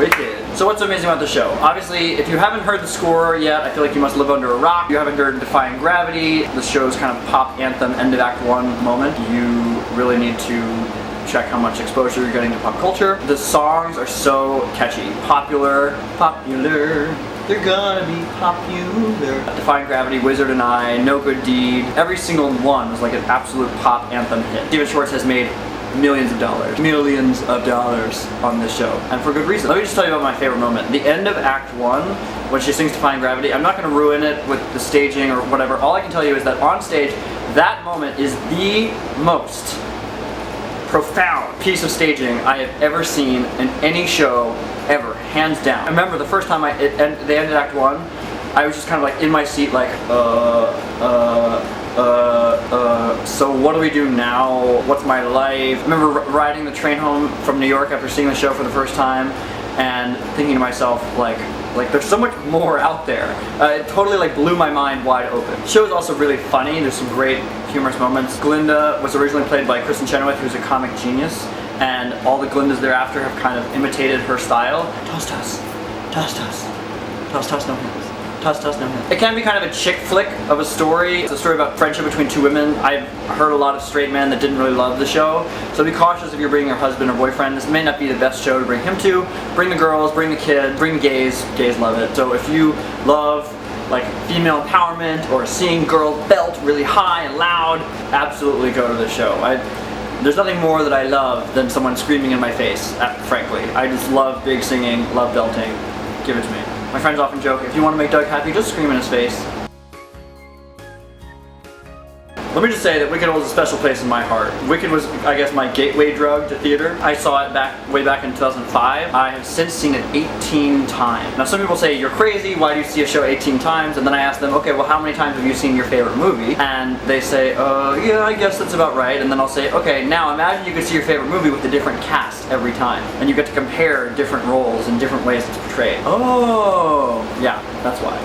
Wicked. So what's so amazing about the show? Obviously, if you haven't heard the score yet, I feel like you must live under a rock. If you haven't heard Defying Gravity, the show's kind of pop anthem, end of Act 1 moment. You really need to check how much exposure you're getting to pop culture. The songs are so catchy. Popular, they're gonna be popular. Defying Gravity, Wizard and I, No Good Deed, every single one was like an absolute pop anthem hit. Stephen Schwartz has made millions of dollars on this show, and for good reason. Let me just tell you about my favorite moment. The end of Act 1, when she sings Defying Gravity, I'm not going to ruin it with the staging or whatever. All I can tell you is that on stage, that moment is the most profound piece of staging I have ever seen in any show ever, hands down. I remember the first time they ended Act 1, I was just kind of like in my seat like, so what do we do now? What's my life? I remember riding the train home from New York after seeing the show for the first time and thinking to myself like there's so much more out there. It totally like blew my mind wide open. The show is also really funny. There's some great humorous moments. Glinda was originally played by Kristen Chenoweth, who's a comic genius, and all the Glindas thereafter have kind of imitated her style. Toss, toss, toss, toss, toss, toss, no hands. Toss, toss, no hands. It can be kind of a chick flick of a story. It's a story about friendship between two women. I've heard a lot of straight men that didn't really love the show, so be cautious if you're bringing your husband or boyfriend. This may not be the best show to bring him to. Bring the girls, bring the kids, bring the gays. Gays love it. So if you love like female empowerment or seeing girls belt really high and loud, absolutely go to the show. There's nothing more that I love than someone screaming in my face, frankly. I just love big singing, love belting. Give it to me. My friends often joke, if you want to make Doug happy, just scream in his face. Let me just say that Wicked holds a special place in my heart. Wicked was, I guess, my gateway drug to theater. I saw it way back in 2005. I have since seen it 18 times. Now some people say, you're crazy, why do you see a show 18 times? And then I ask them, okay, well how many times have you seen your favorite movie? And they say, yeah, I guess that's about right. And then I'll say, okay, now imagine you could see your favorite movie with a different cast every time. And you get to compare different roles and different ways it's portrayed. Oh, yeah, that's why.